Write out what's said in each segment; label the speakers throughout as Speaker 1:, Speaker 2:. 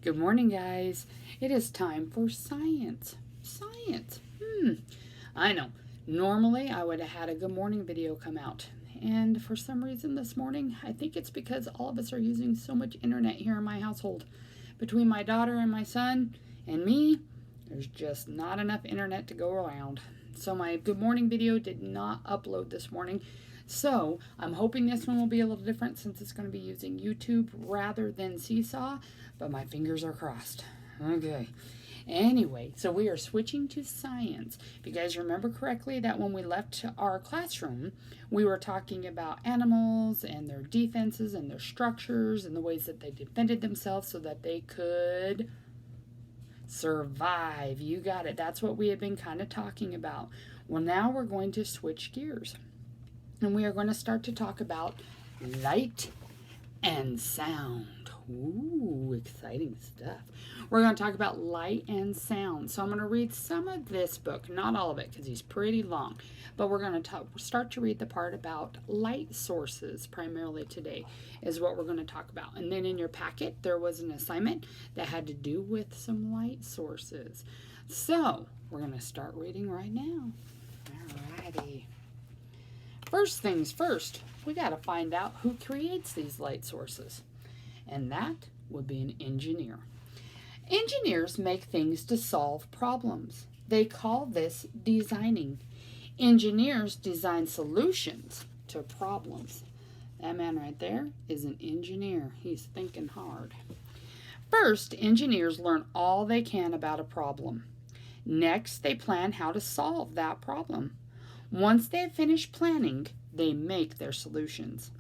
Speaker 1: Good morning, guys. It is time for science. Science. I know. Normally, I would have had a good morning video come out. And for some reason this morning, I think it's because all of us are using so much internet here in my household. Between my daughter and my son and me, there's just not enough internet to go around. So my good morning video did not upload this morning. So I'm hoping this one will be a little different since it's going to be using YouTube rather than Seesaw, but my fingers are crossed. Okay. Anyway, so we are switching to science. If you guys remember correctly, that when we left our classroom, we were talking about animals and their defenses and their structures and the ways that they defended themselves so that they could survive. You got it. That's what we had been kind of talking about. Well, now we're going to switch gears. And we are going to start to talk about light and sound. Ooh, exciting stuff. We're going to talk about light and sound. So I'm going to read some of this book, not all of it because he's pretty long. But we're going to start to read the part about light sources primarily today is what we're going to talk about. And then in your packet, there was an assignment that had to do with some light sources. So we're going to start reading right now. Alrighty. First things first, we got to find out who creates these light sources. And that would be an engineer. Engineers make things to solve problems. They call this designing. Engineers design solutions to problems. That man right there is an engineer. He's thinking hard. First, engineers learn all they can about a problem. Next, they plan how to solve that problem. Once they have finished planning, they make their solutions.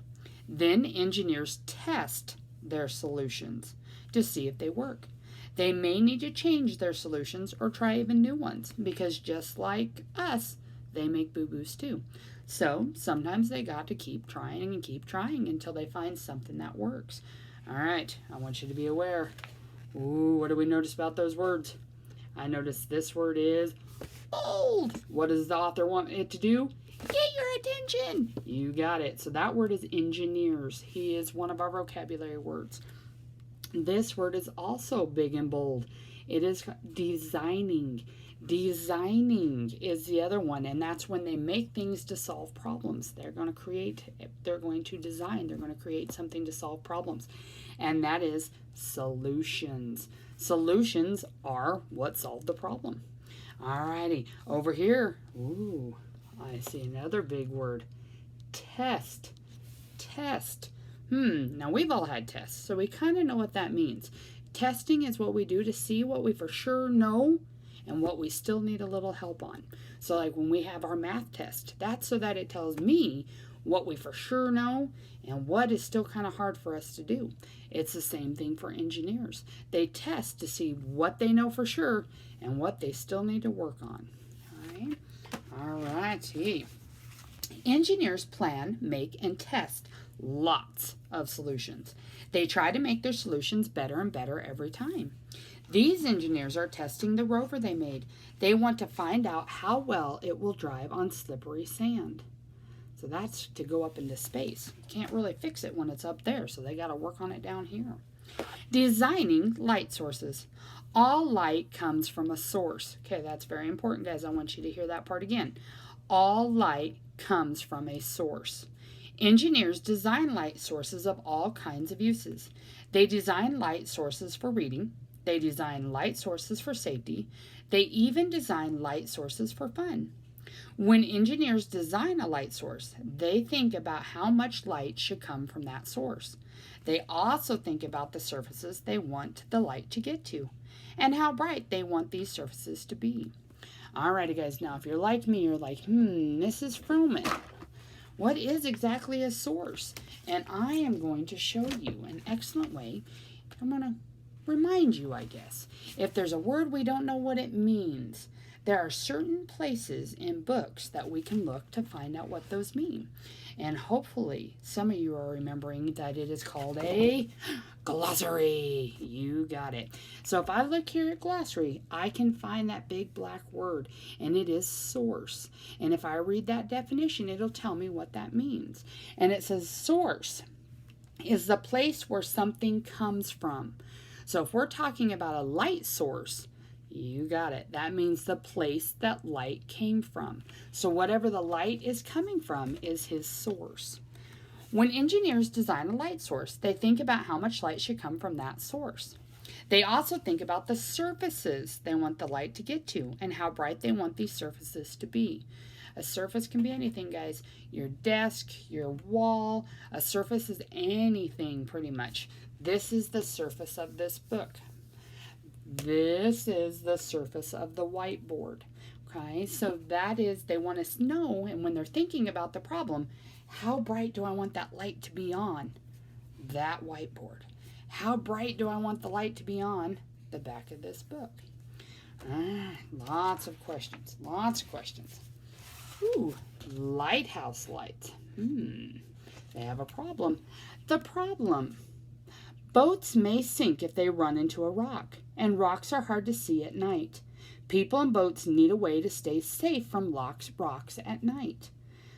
Speaker 1: Then engineers test their solutions to see if they work. They may need to change their solutions or try even new ones because just like us, they make boo-boos too. So sometimes they got to keep trying until they find something that works. All right, I want you to be aware. Ooh, what do we notice about those words? I noticed this word is bold. What does the author want it to do? Get your attention. You got it. So that word is engineers. He is one of our vocabulary words. This word is also big and bold. It is designing. Designing is the other one, and that's when they make things to solve problems. They're going to design, they're going to create something to solve problems. And that is solutions. Solutions are what solve the problem. Alrighty, over here, ooh, I see another big word, test. Test. Now we've all had tests, so we kind of know what that means. Testing is what we do to see what we for sure know and what we still need a little help on. So like when we have our math test, that's so that it tells me what we for sure know and what is still kind of hard for us to do. It's the same thing for engineers. They test to see what they know for sure and what they still need to work on. All righty. Engineers plan, make, and test lots of solutions. They try to make their solutions better and better every time. These engineers are testing the rover they made. They want to find out how well it will drive on slippery sand. So that's to go up into space. You can't really fix it when it's up there, so they got to work on it down here. Designing light sources. All light comes from a source. Okay, that's very important, guys. I want you to hear that part again. All light comes from a source. Engineers design light sources of all kinds of uses. They design light sources for reading. They design light sources for safety. They even design light sources for fun. When engineers design a light source, they think about how much light should come from that source. They also think about the surfaces they want the light to get to and how bright they want these surfaces to be. Alrighty, guys, now if you're like me, you're like, Mrs. Froman, what is exactly a source? And I am going to show you an excellent way. I'm going to remind you, I guess. If there's a word we don't know what it means, there are certain places in books that we can look to find out what those mean. And hopefully some of you are remembering that it is called a glossary. You got it. So if I look here at glossary, I can find that big black word, and it is source. And if I read that definition, it'll tell me what that means. And it says source is the place where something comes from. So if we're talking about a light source, you got it. That means the place that light came from. So whatever the light is coming from is his source. When engineers design a light source, they think about how much light should come from that source. They also think about the surfaces they want the light to get to and how bright they want these surfaces to be. A surface can be anything, guys. Your desk, your wall, a surface is anything pretty much. This is the surface of this book. This is the surface of the whiteboard. Okay, so that is, they want to know, and when they're thinking about the problem, how bright do I want that light to be on that whiteboard? How bright do I want the light to be on the back of this book? Lots of questions. Lots of questions. Ooh, lighthouse lights. They have a problem. The problem. Boats may sink if they run into a rock, and rocks are hard to see at night. People and boats need a way to stay safe from rocks at night.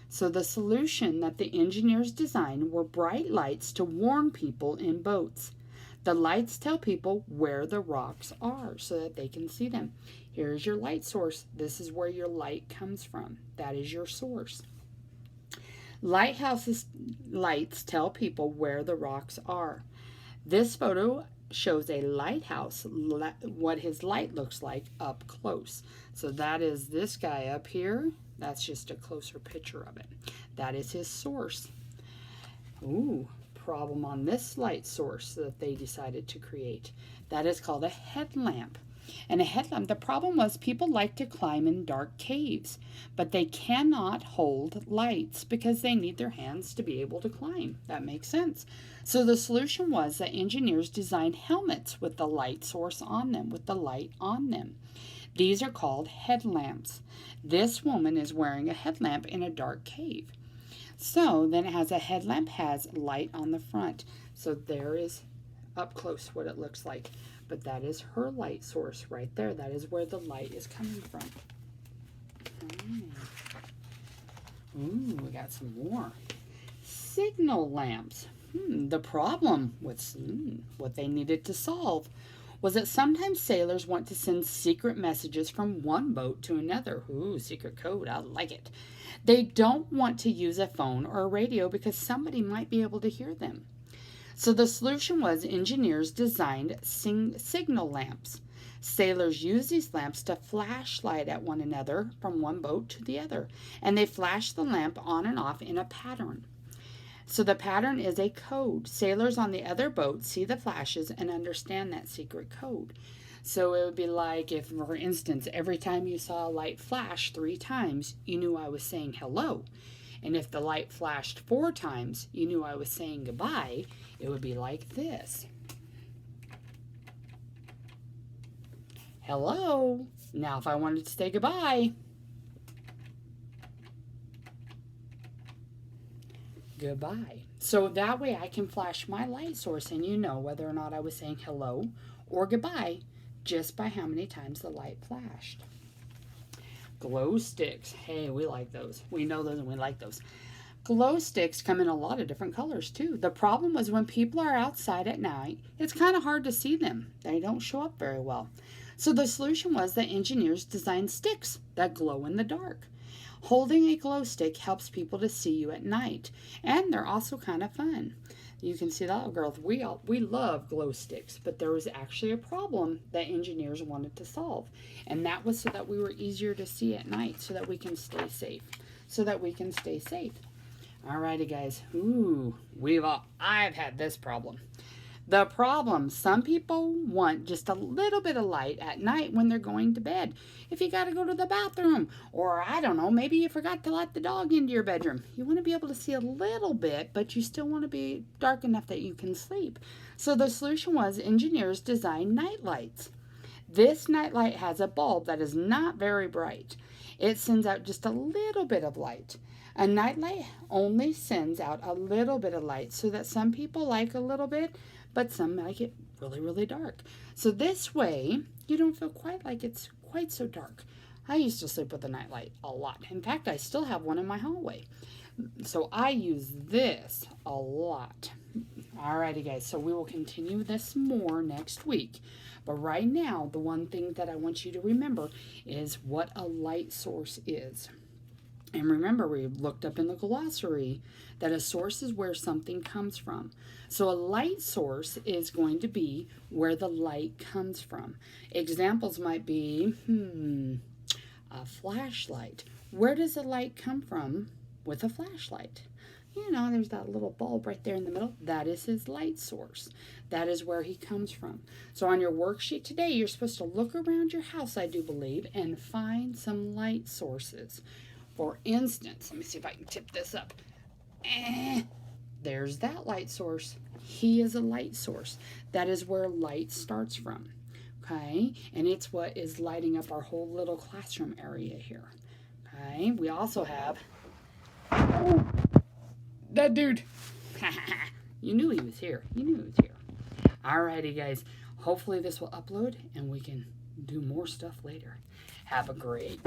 Speaker 1: So the solution that the engineers designed were bright lights to warn people in boats. The lights tell people where the rocks are so that they can see them. Here's your light source. This is where your light comes from. That is your source. Lighthouses lights tell people where the rocks are. This photo shows a lighthouse, what his light looks like up close. So that is this guy up here. That's just a closer picture of it. That is his source. Ooh, problem on this light source that they decided to create. That is called a headlamp. And a headlamp, the problem was people like to climb in dark caves, but they cannot hold lights because they need their hands to be able to climb. That makes sense. So the solution was that engineers designed helmets with the light source on them, with the light on them. These are called headlamps. This woman is wearing a headlamp in a dark cave. So then it has a headlamp, has light on the front. So there is up close what it looks like. But that is her light source right there. That is where the light is coming from. Ooh, we got some more. Signal lamps. The problem with what they needed to solve was that sometimes sailors want to send secret messages from one boat to another. Ooh, secret code, I like it. They don't want to use a phone or a radio because somebody might be able to hear them. So the solution was engineers designed signal lamps. Sailors use these lamps to flashlight at one another from one boat to the other, and they flash the lamp on and off in a pattern. So the pattern is a code. Sailors on the other boat see the flashes and understand that secret code. So it would be like if, for instance, every time you saw a light flash 3 times, you knew I was saying hello. And if the light flashed 4 times, you knew I was saying goodbye. It would be like this. Hello. Now if I wanted to say goodbye. Goodbye. So that way I can flash my light source and you know whether or not I was saying hello or goodbye just by how many times the light flashed. Glow sticks. Hey, we like those. We know those and we like those. Glow sticks come in a lot of different colors too. The problem was when people are outside at night, it's kind of hard to see them. They don't show up very well. So the solution was that engineers designed sticks that glow in the dark. Holding a glow stick helps people to see you at night, and they're also kind of fun. You can see that, girls. We love glow sticks, but there was actually a problem that engineers wanted to solve, and that was so that we were easier to see at night, so that we can stay safe. Alrighty, guys. Ooh, I've had this problem. The problem, some people want just a little bit of light at night when they're going to bed. If you got to go to the bathroom, or I don't know, maybe you forgot to let the dog into your bedroom. You want to be able to see a little bit, but you still want to be dark enough that you can sleep. So the solution was engineers designed night lights. This night light has a bulb that is not very bright. It sends out just a little bit of light. A night light only sends out a little bit of light, so that some people like a little bit, but some like it really, really dark. So this way, you don't feel quite like it's quite so dark. I used to sleep with a night light a lot. In fact, I still have one in my hallway. So I use this a lot. Alrighty, guys, so we will continue this more next week. But right now, the one thing that I want you to remember is what a light source is. And remember, we looked up in the glossary that a source is where something comes from. So a light source is going to be where the light comes from. Examples might be, a flashlight. Where does the light come from with a flashlight? You know, there's that little bulb right there in the middle. That is his light source. That is where he comes from. So on your worksheet today, you're supposed to look around your house, I do believe, and find some light sources. For instance, let me see if I can tip this up. There's that light source. He is a light source. That is where light starts from. Okay? And it's what is lighting up our whole little classroom area here. Okay? We also have... Oh, that dude. You knew he was here. You knew he was here. Alrighty, guys. Hopefully this will upload and we can do more stuff later. Have a great